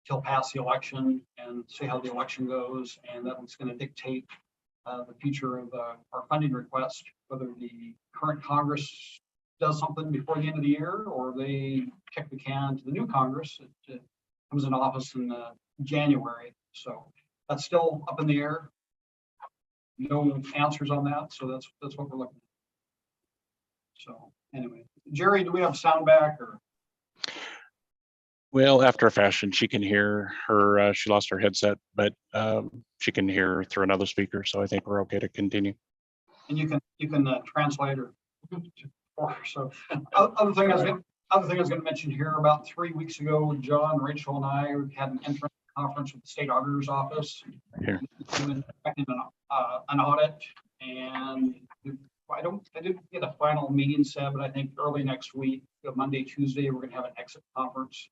Speaker 1: till past the election and see how the election goes. And that's going to dictate the future of our funding request, whether the current Congress does something before the end of the year or they kick the can to the new Congress. It comes into office in January. So that's still up in the air. No answers on that. So that's what we're looking at. So anyway, Jerry, do we have sound back or?
Speaker 12: Well, after a fashion, she can hear her. She lost her headset, but she can hear through another speaker. So I think we're okay to continue.
Speaker 1: And you can translate or so. Other thing I was going to mention here, about 3 weeks ago, John, Rachel, and I had an entrance conference with the state auditor's office.
Speaker 12: Here.
Speaker 1: An audit, and I didn't get a final meeting set, but I think early next week, Monday, Tuesday, we're going to have an exit conference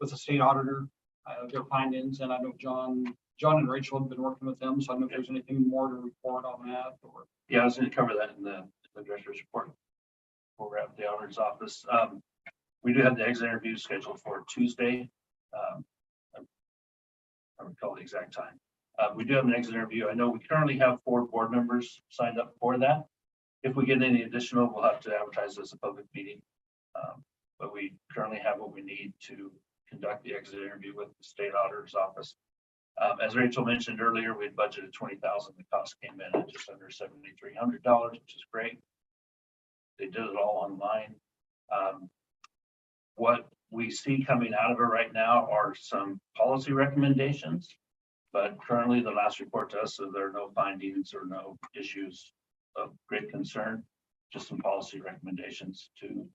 Speaker 1: with the state auditor, their findings, and I know John and Rachel have been working with them, so I don't know if there's anything more to report on that. Or
Speaker 3: Yeah, I was going to cover that in the director's report. We're at the auditor's office. We do have the exit interview scheduled for Tuesday. I don't recall the exact time. We do have an exit interview. I know we currently have 4 board members signed up for that. If we get any additional, we'll have to advertise as a public meeting. But we currently have what we need to conduct the exit interview with the state auditor's office. As Rachel mentioned earlier, we had budgeted $20,000. The cost came in at just under $7,300, which is great. They did it all online. What we see coming out of it right now are some policy recommendations, but currently the last report to us, so there are no findings or no issues of great concern, just some policy recommendations to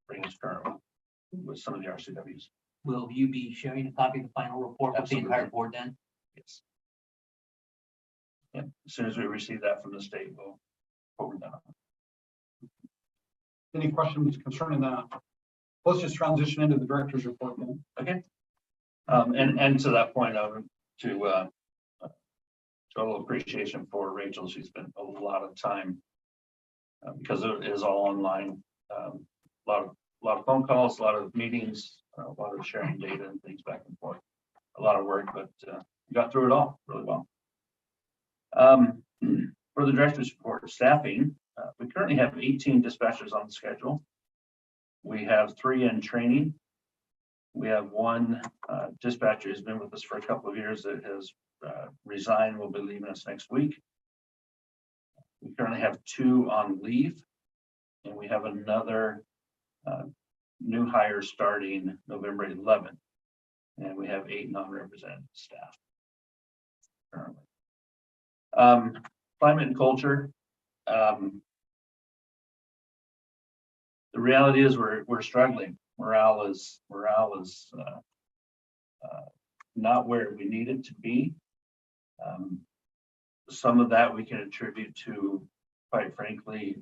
Speaker 3: bring us current with some of the RCWs.
Speaker 5: Will you be sharing a copy of the final report with the entire
Speaker 3: Absolutely.
Speaker 5: board then?
Speaker 3: Yes. Yep. As soon as we receive that from the state, we'll forward that on.
Speaker 1: any questions concerning that? Let's just transition into the director's report then.
Speaker 3: Okay. And to that point, to total appreciation for Rachel. She spent a lot of time because it is all online. A lot of phone calls, a lot of meetings, a lot of sharing data and things back and forth. A lot of work, but we got through it all really well. For the director's report staffing, we currently have 18 dispatchers on the schedule. We have 3 in training. We have 1 dispatcher who's been with us for a couple of years that has resigned, will be leaving us next week. We currently have 2 on leave, and we have another new hire starting November 11th. And we have 8 non-represented staff currently. Climate and culture. The reality is we're struggling. Morale is not where we need it to be. Some of that we can attribute to, quite frankly,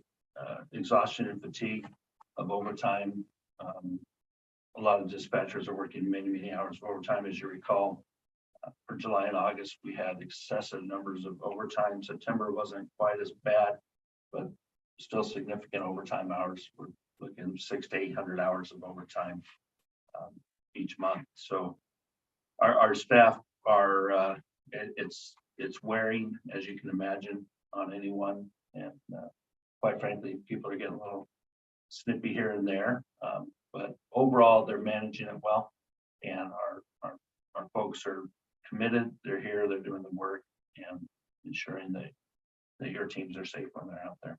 Speaker 3: exhaustion and fatigue of overtime. A lot of dispatchers are working many hours of overtime, as you recall. For July and August, we had excessive numbers of overtime. September wasn't quite as bad, but still significant overtime hours. We're looking 600 to 800 hours of overtime each month. So our staff are, it's wearing, as you can imagine, on anyone. And quite frankly, people are getting a little snippy here and there. But overall, they're managing it well. And our folks are committed. They're here, they're doing the work and ensuring that your teams are safe when they're out there.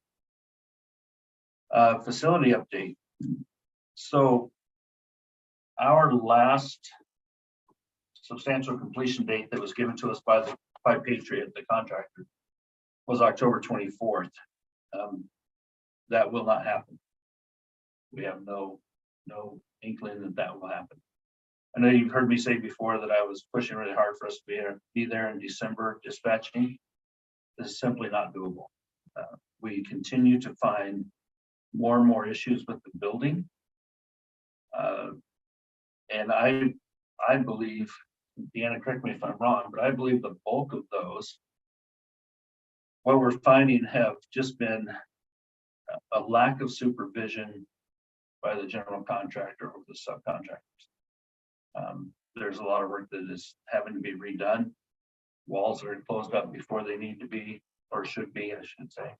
Speaker 3: Facility update. So our last substantial completion date that was given to us by Patriot, the contractor, was October 24th. That will not happen. We have no inkling that will happen. I know you've heard me say before that I was pushing really hard for us to be there in December dispatching. This is simply not doable. We continue to find more and more issues with the building. And I believe, Deanna, correct me if I'm wrong, but I believe the bulk of those, what we're finding have just been a lack of supervision by the general contractor or the subcontractors. There's a lot of work that is having to be redone. Walls are closed up before they need to be, or should be, I should say.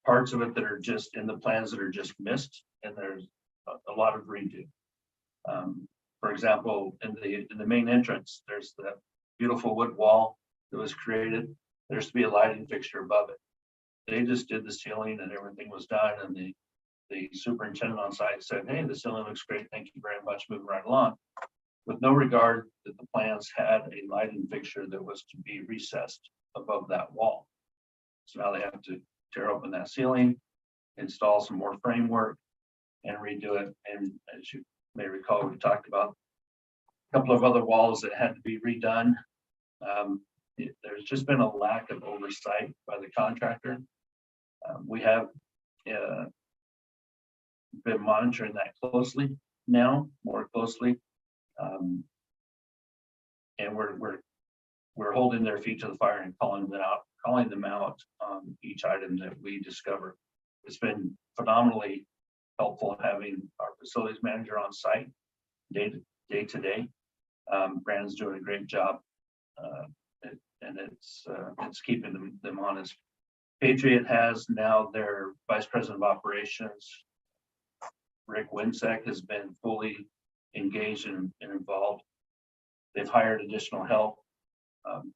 Speaker 3: Parts of it that are just in the plans that are just missed, and there's a lot of redo. For example, in the main entrance, there's that beautiful wood wall that was created. There's to be a lighting fixture above it. They just did the ceiling and everything was done, and the superintendent on site said, "Hey, the ceiling looks great. Thank you very much. Moving right along," with no regard that the plans had a lighting fixture that was to be recessed above that wall. So now they have to tear open that ceiling, install some more framework, and redo it. And as you may recall, we talked about a couple of other walls that had to be redone. There's just been a lack of oversight by the contractor. We have been monitoring that closely now, more closely, and we're holding their feet to the fire and calling them out on each item that we discover. It's been phenomenally helpful having our facilities manager on site day to day. Brandon's doing a great job, and it's keeping them honest. Patriot has now their vice president of operations, Rick Winsek, has been fully engaged and involved. They've hired additional help.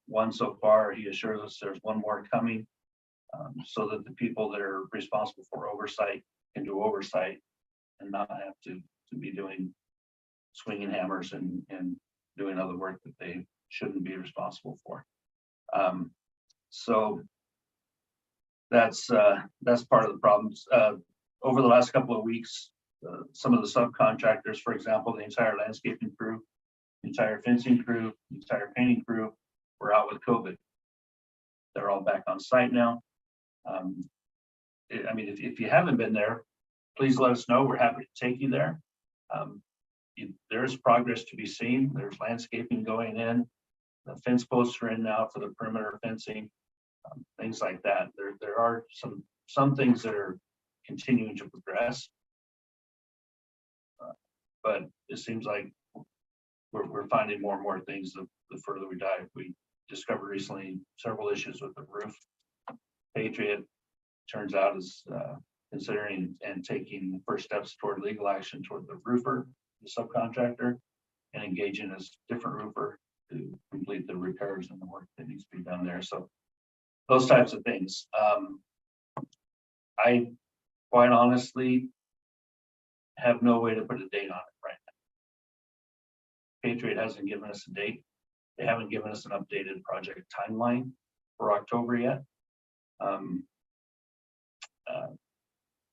Speaker 3: One so far, he assures us there's one more coming, so that the people that are responsible for oversight can do oversight and not have to be doing swinging hammers and doing other work that they shouldn't be responsible for. So that's part of the problems. Over the last couple of weeks, some of the subcontractors, for example, the entire landscaping crew, the entire fencing crew, the entire painting crew, were out with COVID. They're all back on site now. I mean, if you haven't been there, please let us know. We're happy to take you there. There's progress to be seen. There's landscaping going in. The fence posts are in now for the perimeter fencing, things like that. There are some things that are continuing to progress, but it seems like we're finding more and more things the further we dive. We discovered recently several issues with the roof. Patriot turns out is considering and taking the first steps toward legal action toward the roofer, the subcontractor, and engaging a different roofer to complete the repairs and the work that needs to be done there. So those types of things. I quite honestly have no way to put a date on it right now. Patriot hasn't given us a date. They haven't given us an updated project timeline for October yet.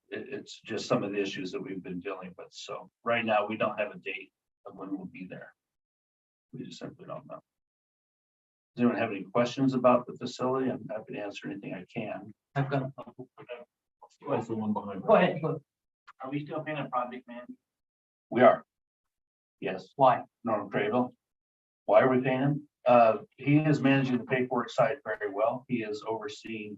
Speaker 3: It's just some of the issues that we've been dealing with. So right now, we don't have a date of when we'll be there. We just simply don't know. Does anyone have any questions about the facility? I'm happy to answer anything I can.
Speaker 5: I've got a couple.
Speaker 10: Also one behind.
Speaker 5: Go ahead. Go.
Speaker 3: Are we still paying a project man? We are. Yes.
Speaker 5: Why?
Speaker 3: Norm Cradle. Why are we paying him? He is managing the paperwork side very well. He is overseeing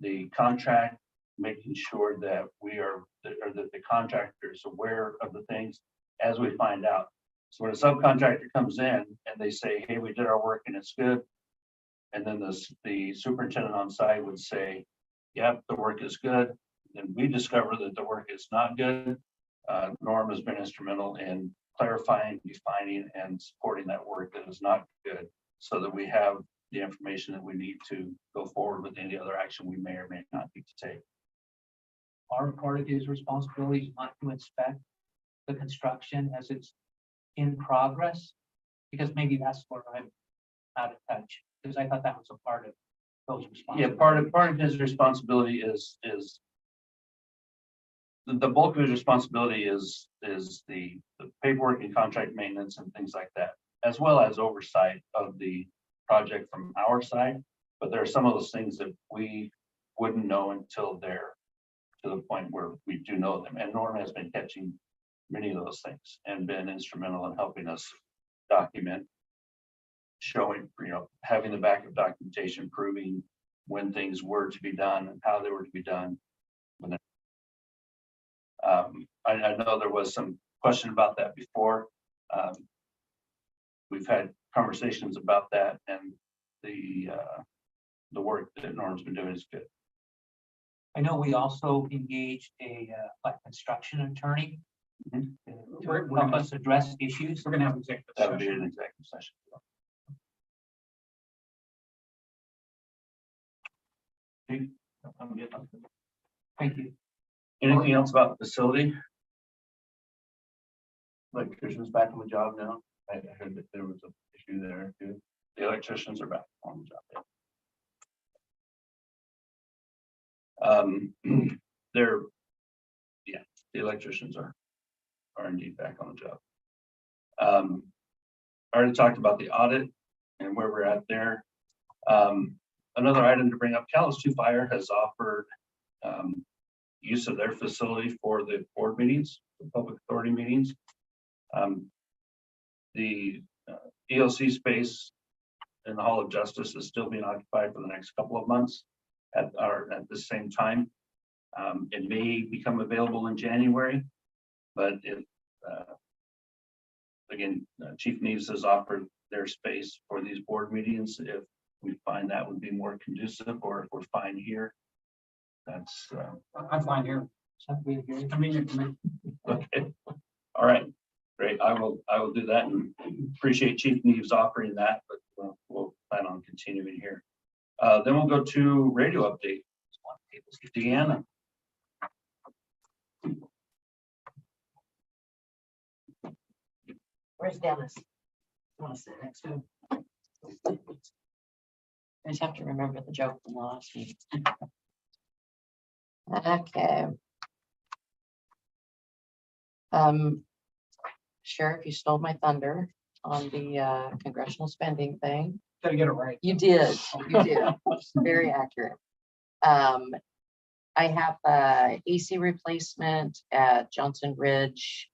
Speaker 3: the contract, making sure that we are, or that the contractor is aware of the things as we find out. So when a subcontractor comes in and they say, hey, we did our work and it's good. And then the superintendent on site would say, yep, the work is good. Then we discover that the work is not good. Norm has been instrumental in clarifying, defining, and supporting that work that is not good, so that we have the information that we need to go forward with any other action we may or may not need to take.
Speaker 5: Are part of his responsibilities not to inspect the construction as it's in progress? Because maybe that's where I'm out of touch, because I thought that was a part of those
Speaker 3: Yeah,
Speaker 5: responsibilities.
Speaker 3: part of his responsibility is the bulk of his responsibility is the paperwork and contract maintenance and things like that, as well as oversight of the project from our side. But there are some of those things that we wouldn't know until they're to the point where we do know them. And Norm has been catching many of those things and been instrumental in helping us document, showing, having the backup documentation, proving when things were to be done and how they were to be done. I know there was some question about that before. We've had conversations about that, and the work that Norm's been doing is good.
Speaker 5: I know we also engaged a construction attorney to help us address issues.
Speaker 1: We're gonna have executive
Speaker 3: That would be
Speaker 1: session.
Speaker 3: an executive session. I'm good.
Speaker 5: Thank you.
Speaker 3: Anything else about the facility?
Speaker 10: Electrician's back on the job now. I heard that there was an issue there too.
Speaker 3: The electricians are back on the job. The electricians are indeed back on the job. I already talked about the audit and where we're at there. Another item to bring up, Calais Fire has offered use of their facility for the board meetings, the public authority meetings. The EOC space in the Hall of Justice is still being occupied for the next couple of months at the same time. It may become available in January, but if again, Chief Neves has offered their space for these board meetings. If we find that would be more conducive, or if we're fine here, that's
Speaker 1: I'm fine here. It's convenient for me.
Speaker 3: okay. All right, great. I will do that, and appreciate Chief Neves offering that, but we'll plan on continuing here. Then we'll go to radio update. Deanna.
Speaker 11: Where's Dennis? I want to sit next to him. I just have to remember the joke from last week. Okay. Sheriff, you stole my thunder on the congressional spending thing.
Speaker 1: Gotta get it right.
Speaker 11: You did, you did. Very accurate. I have AC replacement at Johnson Ridge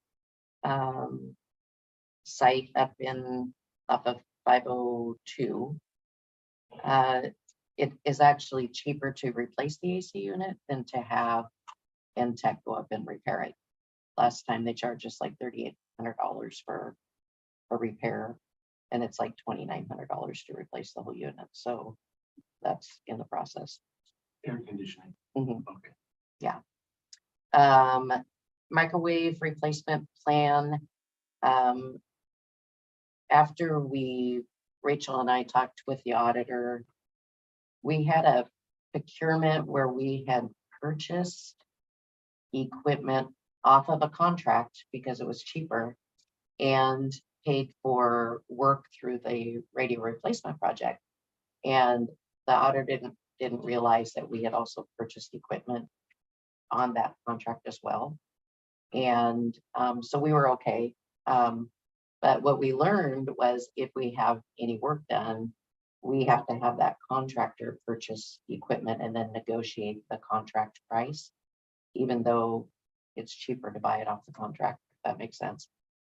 Speaker 11: site up of 502. It is actually cheaper to replace the AC unit than to have NTEC go up and repair it. Last time they charged us like $3,800 for a repair. And it's like $2,900 to replace the whole unit. So that's in the process.
Speaker 10: Air conditioning.
Speaker 11: Mhm.
Speaker 10: Okay.
Speaker 11: Microwave replacement plan. After Rachel and I talked with the auditor, we had a procurement where we had purchased equipment off of a contract because it was cheaper and paid for work through the radio replacement project. And the auditor didn't realize that we had also purchased equipment on that contract as well. And so we were okay. But what we learned was if we have any work done, we have to have that contractor purchase equipment and then negotiate the contract price, even though it's cheaper to buy it off the contract, if that makes sense.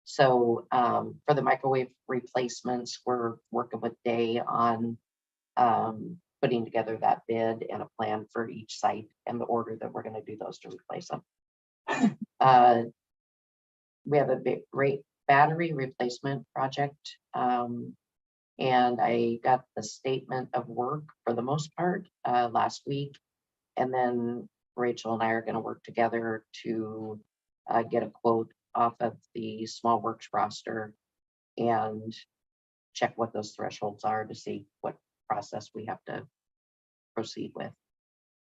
Speaker 11: So for the microwave replacements, we're working with Day on putting together that bid and a plan for each site and the order that we're going to do those to replace them. We have a big great battery replacement project. And I got the statement of work for the most part last week. And then Rachel and I are going to work together to get a quote off of the small works roster and check what those thresholds are to see what process we have to proceed with.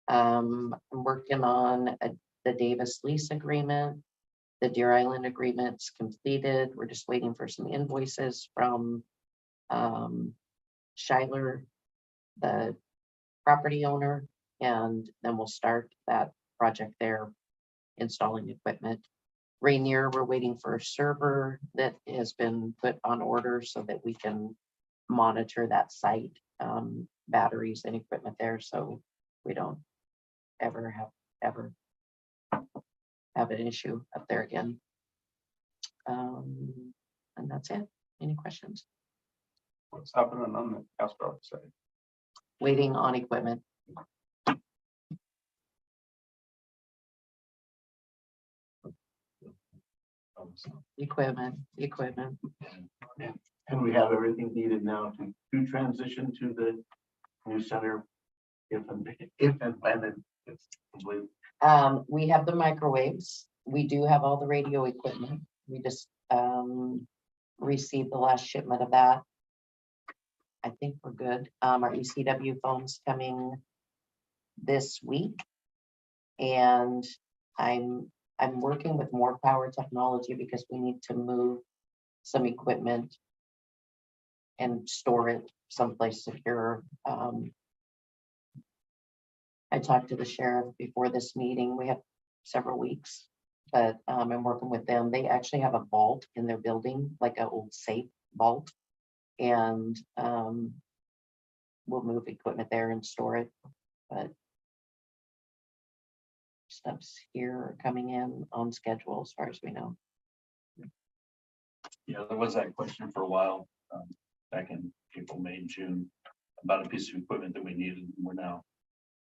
Speaker 11: I'm working on the Davis lease agreement. The Deer Island agreement's completed. We're just waiting for some invoices from Schuyler, the property owner, and then we'll start that project there, installing equipment. Rainier, we're waiting for a server that has been put on order so that we can monitor that site, batteries and equipment there, so we don't ever have an issue up there again. And that's it. Any questions?
Speaker 7: What's happening on the Castro side?
Speaker 11: Waiting on equipment. Equipment.
Speaker 10: And we have everything needed now to transition to the new center. If and when it's complete.
Speaker 11: We have the microwaves. We do have all the radio equipment. We just received the last shipment of that. I think we're good. Our ECW phone's coming this week. And I'm working with More Power Technology because we need to move some equipment and store it someplace secure. I talked to the sheriff before this meeting. We have several weeks, but I'm working with them. They actually have a vault in their building, like an old safe vault. And we'll move equipment there and store it. But stuff's here are coming in on schedule as far as we know.
Speaker 3: Yeah, there was that question for a while, back in April, May, June, about a piece of equipment that we needed, and we're now.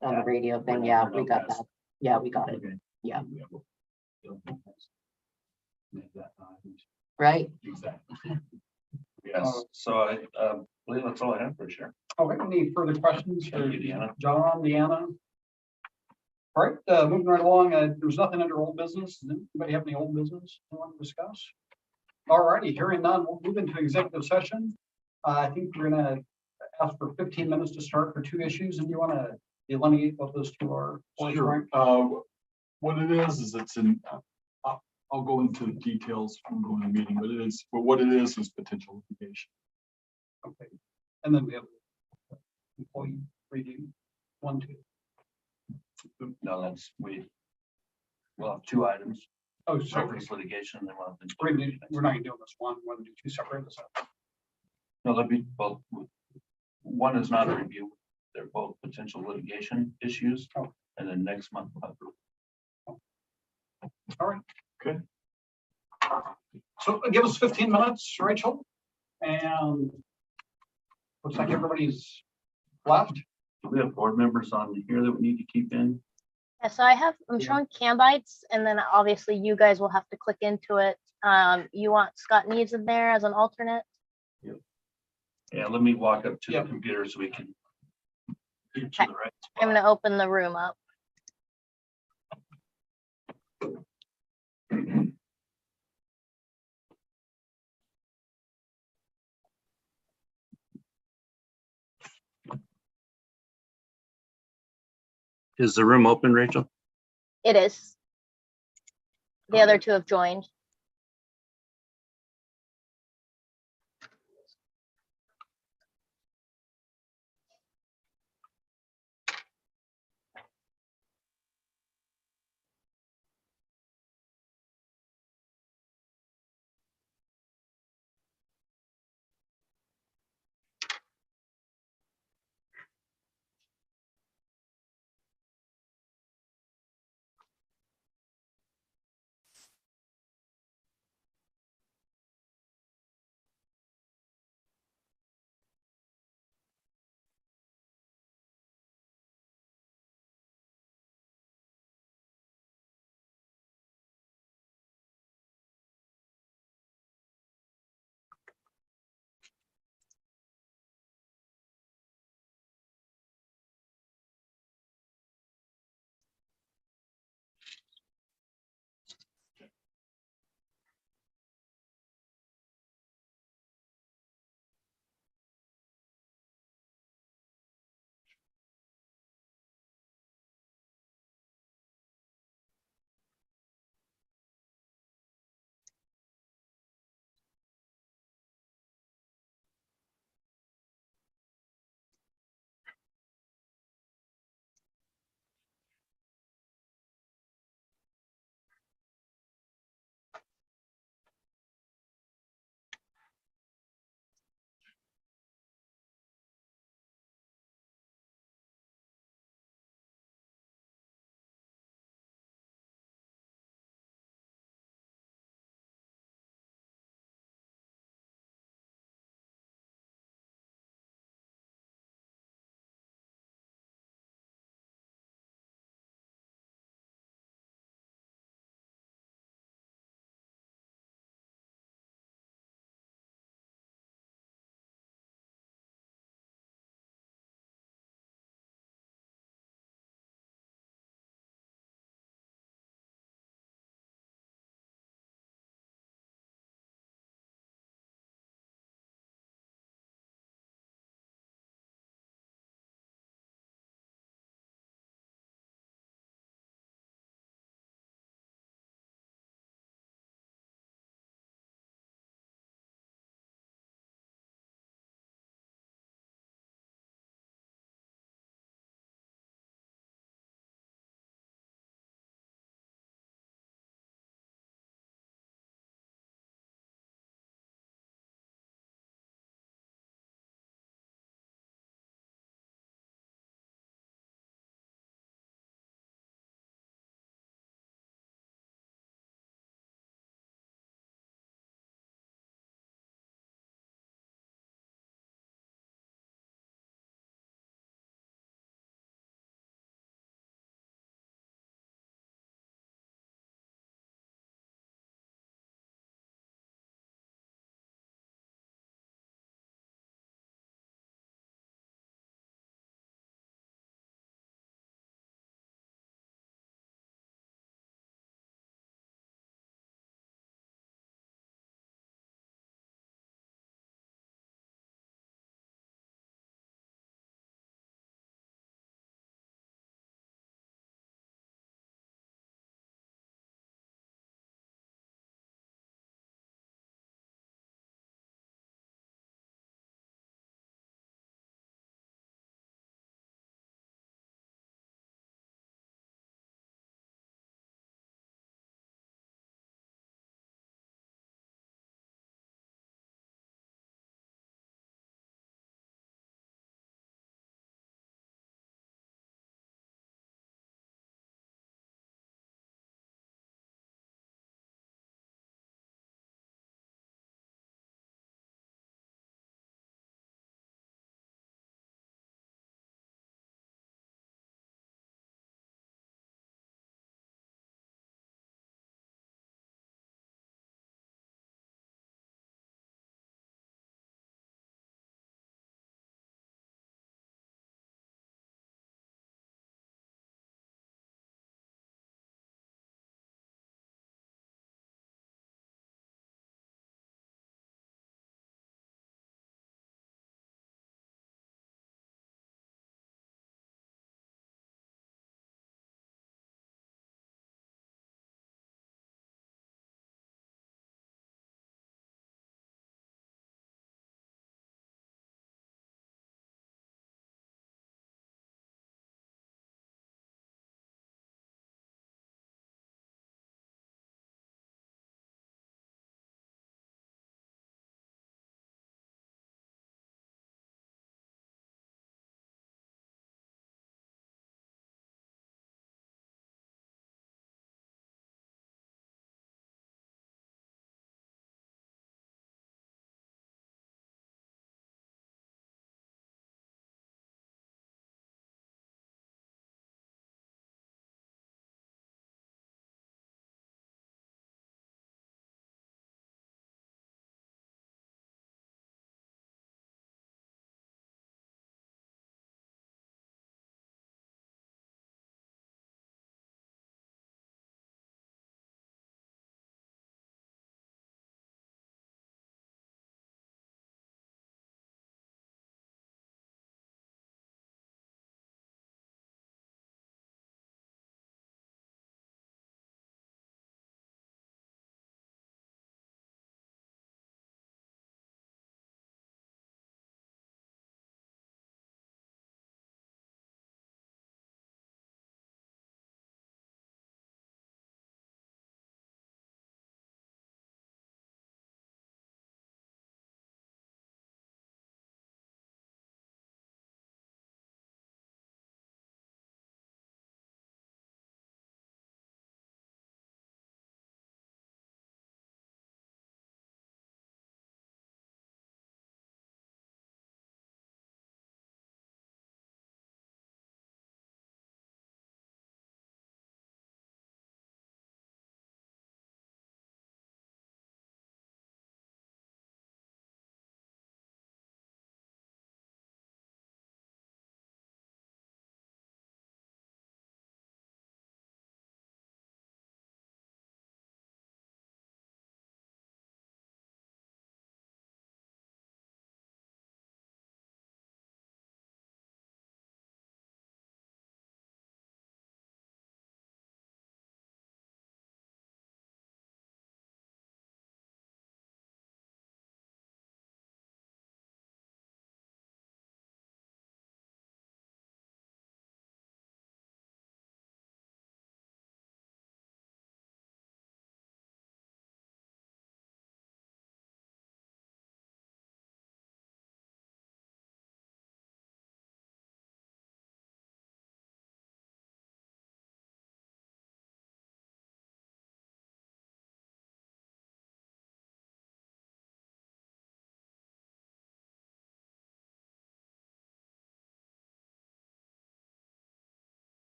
Speaker 11: On the radio thing,
Speaker 3: We're
Speaker 11: yeah,
Speaker 3: not
Speaker 11: we got
Speaker 3: past.
Speaker 11: that. Yeah, we got it.
Speaker 10: Okay.
Speaker 11: Yeah.
Speaker 10: Make that
Speaker 11: Right?
Speaker 10: exactly.
Speaker 3: Yes, so I believe that's all I have for sure.
Speaker 1: Okay, any further questions for
Speaker 3: Thank you, Deanna.
Speaker 1: John, Deanna? All right, moving right along, there's nothing under old business. Does anybody have any old business they want to discuss? All righty, hearing none, we'll move into executive session. I think we're gonna ask for 15 minutes to start for two issues, and you want to delineate what those two are?
Speaker 4: Sure. What it is it's in, I'll go into the details from going to the meeting, but what it is potential litigation.
Speaker 1: Okay, and then we have employee review, 1, 2.
Speaker 3: No, we'll have two items.
Speaker 1: Oh, sorry,
Speaker 3: Surface litigation, and then we'll have the.
Speaker 1: we're not gonna do this one, we're gonna do two separate. Is that-
Speaker 3: No, that'd be, well, one is not a review. They're both potential litigation issues.
Speaker 1: Oh.
Speaker 3: And then next month we'll have.
Speaker 1: All right.
Speaker 4: Good.
Speaker 1: So give us 15 minutes, Rachel. And looks like everybody's left.
Speaker 3: Do we have board members on here that we need to keep in?
Speaker 2: Yeah, so I'm showing Cambites, and then obviously you guys will have to click into it. You want Scott Neves in there as an alternate?
Speaker 3: Yeah, let me walk up to the
Speaker 1: Yep.
Speaker 3: computer so we can get to the right
Speaker 2: I'm
Speaker 3: spot.
Speaker 2: gonna open the room up.
Speaker 3: Is the room open, Rachel?
Speaker 2: It is. The other two have joined.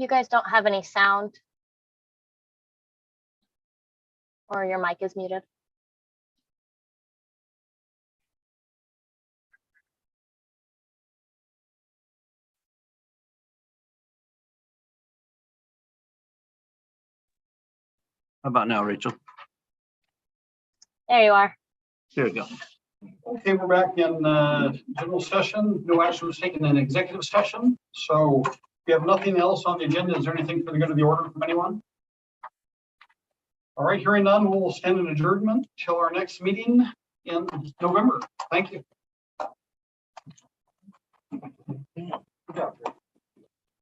Speaker 2: You guys don't have any sound? Or your mic is muted?
Speaker 3: How about now, Rachel?
Speaker 2: There you are.
Speaker 3: There we go.
Speaker 1: Okay, we're back in general session. No action was taken in executive session. So we have nothing else on the agenda. Is there anything for the good of the order from anyone? All right, hearing none, we'll stand in adjournment till our next meeting in November. Thank you.